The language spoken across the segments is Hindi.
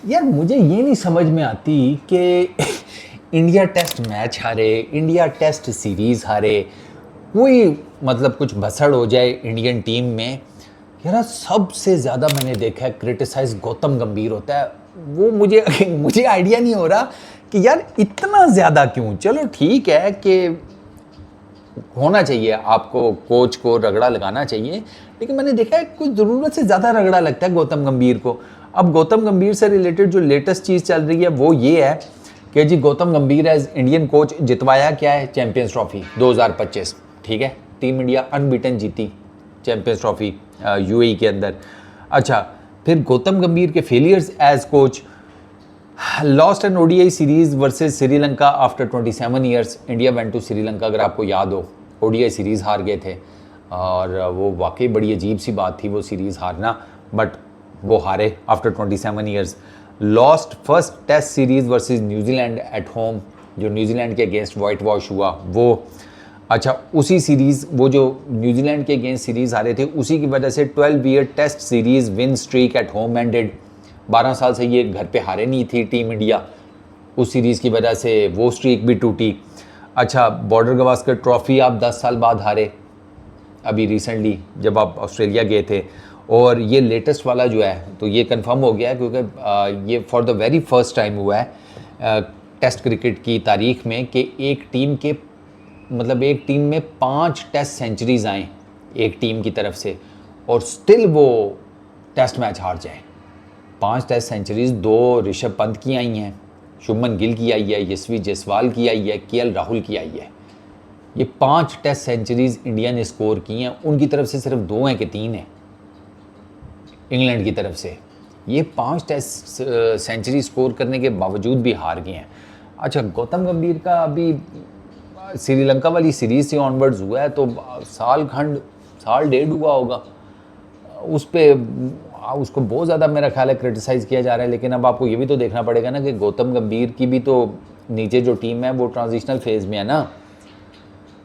यार मुझे ये नहीं समझ में आती कि इंडिया टेस्ट मैच हारे, इंडिया टेस्ट सीरीज़ हारे, कोई मतलब कुछ भसड़ हो जाए इंडियन टीम में। यार सबसे ज़्यादा मैंने देखा है क्रिटिसाइज गौतम गंभीर होता है। वो मुझे मुझे आइडिया नहीं हो रहा कि यार इतना ज़्यादा क्यों। चलो ठीक है कि होना चाहिए, आपको कोच को रगड़ा लगाना चाहिए, लेकिन मैंने देखा है कुछ ज़रूरत से ज़्यादा रगड़ा लगता है गौतम गंभीर को। अब गौतम गंभीर से रिलेटेड जो लेटेस्ट चीज़ चल रही है वो ये है कि जी गौतम गंभीर एज इंडियन कोच जितवाया क्या है, चैंपियंस ट्रॉफी 2025। ठीक है, टीम इंडिया अनबीटन जीती चैंपियंस ट्रॉफी यूएई के अंदर। अच्छा, फिर गौतम गंभीर के failures as coach, lost an ODI series versus Sri Lanka after 27 years. India went to Sri Lanka, अगर आपको याद हो ओडीआई सीरीज़ हार गए थे और वो वाकई बड़ी अजीब सी बात थी वो सीरीज़ हारना, बट वो हारे after 27 years. Lost first test series versus New Zealand at home, जो न्यूजीलैंड के अगेंस्ट वाइट वॉश हुआ वो। अच्छा, उसी सीरीज़ वो जो न्यूजीलैंड के अगेंस्ट सीरीज़ हारे थे उसी की वजह से 12 year test series win streak at home ended. 12 साल से ये घर पे हारे नहीं थी टीम इंडिया, उस सीरीज़ की वजह से वो स्ट्रीक भी टूटी। अच्छा, बॉर्डर गवास्कर ट्रॉफ़ी आप 10 साल बाद हारे अभी रिसेंटली जब आप ऑस्ट्रेलिया गए थे। और ये लेटेस्ट वाला जो है तो ये कंफर्म हो गया है क्योंकि ये for the very first time हुआ है टेस्ट क्रिकेट की तारीख में कि एक टीम के मतलब एक टीम में 5 टेस्ट सेंचुरीज आएँ एक टीम की तरफ से और स्टिल वो टेस्ट मैच हार जाए। 5 टेस्ट सेंचुरीज 2 ऋषभ पंत की आई हैं, शुभमन गिल की आई है, यशवी जायसवाल की आई है, केएल राहुल की आई है। ये 5 टेस्ट सेंचुरीज इंडिया ने स्कोर की हैं, उनकी तरफ से सिर्फ 2 हैं कि 3 हैं इंग्लैंड की तरफ से। ये 5 टेस्ट सेंचुरी स्कोर करने के बावजूद भी हार गए हैं। अच्छा, गौतम गंभीर का अभी श्रीलंका वाली सीरीज से ऑनवर्ड्स हुआ है तो साल डेढ़ हुआ होगा उस पर, उसको बहुत ज़्यादा मेरा ख्याल है क्रिटिसाइज़ किया जा रहा है। लेकिन अब आपको ये भी तो देखना पड़ेगा ना कि गौतम गंभीर की भी तो नीचे जो टीम है वो ट्रांजिशनल फेज़ में है ना,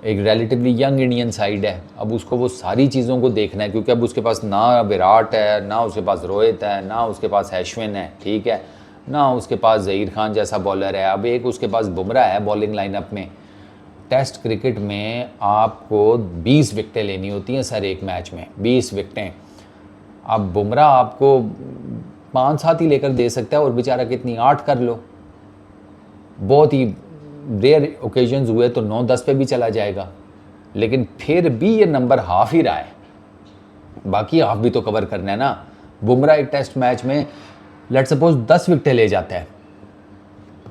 एक रिलेटिवली यंग इंडियन साइड है। अब उसको वो सारी चीज़ों को देखना है क्योंकि अब उसके पास ना विराट है, ना उसके पास रोहित है, ना उसके पास अश्विन है, ठीक है, ना उसके पास ज़हीर खान जैसा बॉलर है, अब एक उसके पास बुमराह है बॉलिंग लाइनअप में। टेस्ट क्रिकेट में आपको 20 विकेटें लेनी होती हैं सर एक मैच में, 20 विकेटें। अब बुमराह आपको 5-7 ही लेकर दे सकता है और बेचारा कितनी 8 कर लो, बहुत ही रेयर ओकेजन्स हुए तो 9-10 पे भी चला जाएगा, लेकिन फिर भी ये नंबर हाफ ही रहा है, बाकी हाफ भी तो कवर करना है ना। बुमराह एक टेस्ट मैच में लेट सपोज 10 विकेटें ले जाता है,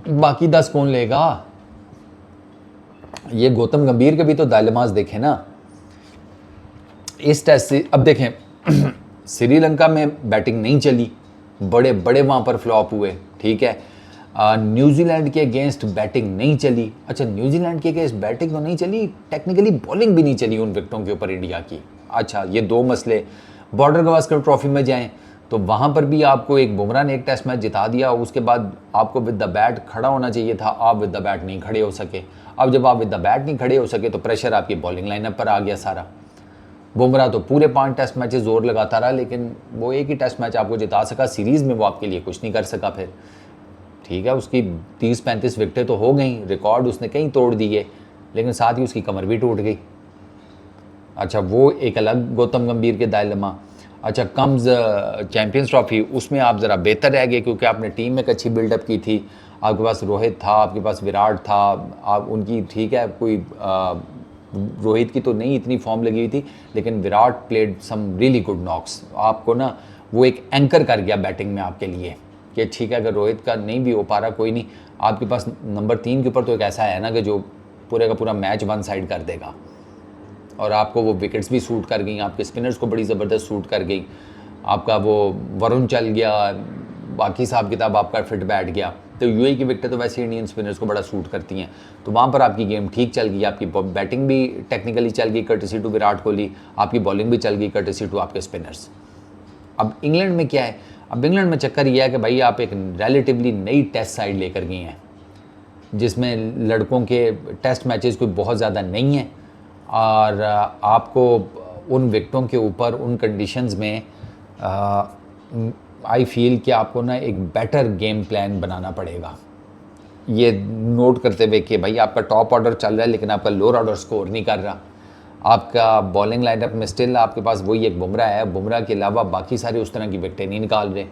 बाकी 10 कौन लेगा। ये गौतम गंभीर के भी तो डायलेमास देखें ना इस टेस्ट से। अब देखें श्रीलंका में बैटिंग नहीं चली, बड़े बड़े वहाँ पर फ्लॉप हुए, ठीक है। न्यूजीलैंड के अगेंस्ट बैटिंग नहीं चली। अच्छा, न्यूजीलैंड के अगेंस्ट बैटिंग तो नहीं चली, टेक्निकली बॉलिंग भी नहीं चली उन विकेटों के ऊपर इंडिया की। अच्छा, ये 2 मसले। बॉर्डर गवास्कर ट्रॉफी में जाएं तो वहाँ पर भी आपको एक बुमराह ने एक टेस्ट मैच जिता दिया, उसके बाद आपको विद द बैट खड़ा होना चाहिए था, आप विद द बैट नहीं खड़े हो सके। अब जब आप विद द बैट नहीं खड़े हो सके तो प्रेशर आपकी बॉलिंग लाइनअप पर आ गया सारा। बुमराह तो पूरे 5 टेस्ट मैचेस जोर लगाता रहा, लेकिन वो एक ही टेस्ट मैच आपको जिता सका, सीरीज़ में वो आपके लिए कुछ नहीं कर सका। फिर ठीक है, उसकी 30-35 विकेटें तो हो गई, रिकॉर्ड उसने कहीं तोड़ दिए, लेकिन साथ ही उसकी कमर भी टूट गई। अच्छा, वो एक अलग गौतम गंभीर के डायलेमा। अच्छा, कम्स चैंपियंस ट्रॉफी, उसमें आप ज़रा बेहतर रह गए क्योंकि आपने टीम में एक अच्छी बिल्डअप की थी, आपके पास रोहित था, आपके पास विराट था, आप उनकी ठीक है कोई रोहित की तो नहीं इतनी फॉर्म लगी हुई थी, लेकिन Virat played some really good knocks. आपको ना वो एक एंकर कर गया बैटिंग में आपके लिए कि ठीक है, अगर रोहित का नहीं भी हो पा रहा कोई नहीं, आपके पास नंबर 3 के ऊपर तो एक ऐसा है ना कि जो पूरे का पूरा मैच वन साइड कर देगा। और आपको वो विकेट्स भी सूट कर गई, आपके स्पिनर्स को बड़ी ज़बरदस्त सूट कर गई, आपका वो वरुण चल गया, बाकी हिसाब किताब आपका फिट बैठ गया। तो यूएई की विकेटें तो वैसे इंडियन स्पिनर्स को बड़ा सूट करती हैं, तो वहाँ पर आपकी गेम ठीक चल गई, आपकी बैटिंग भी टेक्निकली चल गई कर्टेसी टू विराट कोहली, आपकी बॉलिंग भी चल गई कर्टेसी टू आपके स्पिनर्स। अब इंग्लैंड में क्या है, अब इंग्लैंड में चक्कर यह है कि भाई आप एक रिलेटिवली नई टेस्ट साइड लेकर गए हैं जिसमें लड़कों के टेस्ट मैचेस कोई बहुत ज़्यादा नहीं है, और आपको उन विकेटों के ऊपर उन कंडीशंस में आई फील कि आपको ना एक बेटर गेम प्लान बनाना पड़ेगा, ये नोट करते हुए कि भाई आपका टॉप ऑर्डर चल रहा है लेकिन आपका लोअर ऑर्डर स्कोर नहीं कर रहा, आपका बॉलिंग लाइनअप में स्टिल आपके पास वही एक बुमराह है, बुमराह के अलावा बाकी सारे उस तरह की विकेटें नहीं निकाल रहे,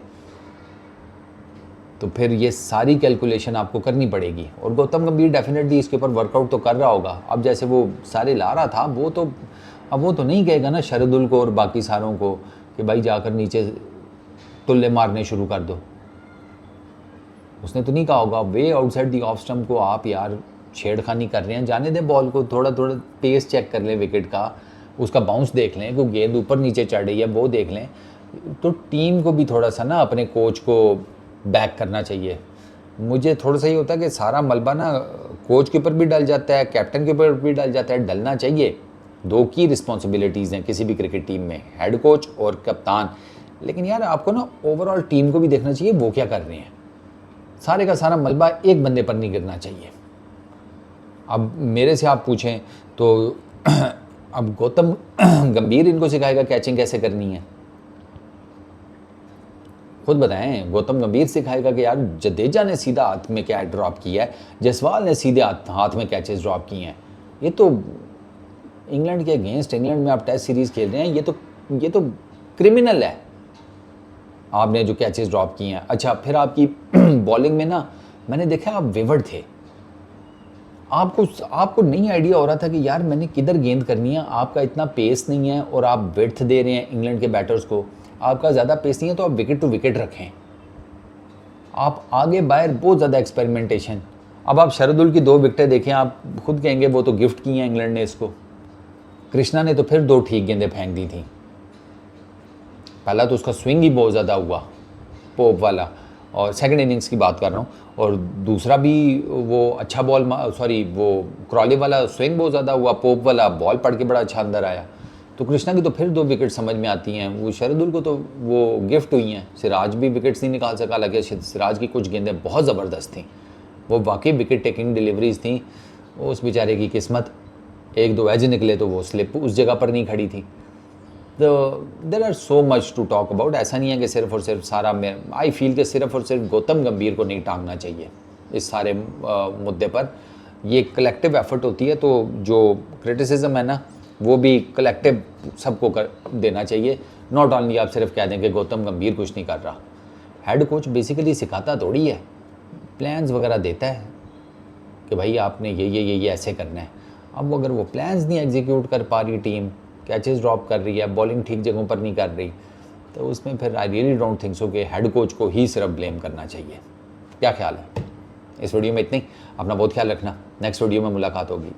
तो फिर ये सारी कैलकुलेशन आपको करनी पड़ेगी। और गौतम गंभीर डेफिनेटली इसके ऊपर वर्कआउट तो कर रहा होगा। अब जैसे वो सारे ला रहा था, वो तो नहीं कहेगा ना शरदुल को और बाकी सारों को कि भाई जाकर नीचे तुल्ले मारने शुरू कर दो, उसने तो नहीं कहा होगा वे आउटसाइड दी ऑफ स्टंप को आप यार छेड़खानी कर रहे हैं, जाने दें बॉल को, थोड़ा थोड़ा पेस चेक कर लें विकेट का, उसका बाउंस देख लें, कोई गेंद ऊपर नीचे चढ़ रही है वो देख लें। तो टीम को भी थोड़ा सा ना अपने कोच को बैक करना चाहिए। मुझे थोड़ा सा ही होता है कि सारा मलबा ना कोच के ऊपर भी डल जाता है, कैप्टन के ऊपर भी डल जाता है, डलना चाहिए। दो की रिस्पॉन्सिबिलिटीज़ हैं किसी भी क्रिकेट टीम में, हेड कोच और कप्तान। लेकिन यार आपको ना ओवरऑल टीम को भी देखना चाहिए वो क्या कर रहे हैं, सारे का सारा मलबा एक बंदे पर नहीं गिरना चाहिए। अब मेरे से आप पूछें तो अब गौतम गंभीर इनको सिखाएगा कैचिंग कैसे करनी है, खुद बताएं। गौतम गंभीर सिखाएगा कि यार जडेजा ने सीधा हाथ में क्या ड्रॉप किया है, जायसवाल ने सीधे हाथ में कैचेस ड्रॉप किए हैं। ये तो इंग्लैंड के अगेंस्ट, इंग्लैंड में आप टेस्ट सीरीज़ खेल रहे हैं, ये तो क्रिमिनल है आपने जो कैचेस ड्रॉप किए हैं। अच्छा, फिर आपकी बॉलिंग में ना मैंने देखा आप वेवर्ड थे, आपको नहीं आइडिया हो रहा था कि यार मैंने किधर गेंद करनी है, आपका इतना पेस नहीं है और आप विड्थ दे रहे हैं इंग्लैंड के बैटर्स को, आपका ज़्यादा पेस नहीं है तो आप विकेट टू विकेट रखें, आप आगे बाहर बहुत ज़्यादा एक्सपेरिमेंटेशन। अब आप शरदुल की 2 विकेटें देखें, आप खुद कहेंगे वो तो गिफ्ट की हैं इंग्लैंड ने इसको। कृष्णा ने तो फिर 2 ठीक गेंदें फेंक दी थी, पहला तो उसका स्विंग ही बहुत ज़्यादा हुआ पोप वाला, और सेकंड इनिंग्स की बात कर रहा हूँ, और दूसरा भी वो अच्छा बॉल, सॉरी वो क्रॉली वाला स्विंग बहुत ज़्यादा हुआ, पोप वाला बॉल पड़ के बड़ा अच्छा अंदर आया। तो कृष्णा की तो फिर 2 विकेट समझ में आती हैं, वो शरदुल को तो वो गिफ्ट हुई हैं। सिराज भी विकेट्स नहीं निकाल सका, हालांकि सिराज की कुछ गेंदें बहुत ज़बरदस्त थी, वो वाकई विकेट टेकिंग डिलीवरीज थी। उस बेचारे की किस्मत, 1-2 एज निकले तो वो स्लिप उस जगह पर नहीं खड़ी थी। तो there are so much to talk about. ऐसा नहीं है कि सिर्फ और सिर्फ सारा मैं आई फील कि सिर्फ और सिर्फ गौतम गंभीर को नहीं टांगना चाहिए इस सारे मुद्दे पर। ये कलेक्टिव एफर्ट होती है, तो जो क्रिटिसिज्म है ना वो भी कलेक्टिव सबको देना चाहिए, नॉट ओनली आप सिर्फ कह दें कि गौतम गंभीर कुछ नहीं कर रहा। हेड कोच बेसिकली सिखाता थोड़ी है, प्लान्स वगैरह देता है कि भाई आपने ये ऐसे करना है। अब अगर वो प्लान्स नहीं एग्जीक्यूट कर पा रही टीम, कैचेस ड्रॉप कर रही है, बॉलिंग ठीक जगहों पर नहीं कर रही, तो उसमें फिर I really don't think so कि हेड कोच को ही सिर्फ ब्लेम करना चाहिए। क्या ख्याल है? इस वीडियो में इतनी, अपना बहुत ख्याल रखना, नेक्स्ट वीडियो में मुलाकात होगी,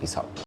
पीस आउट।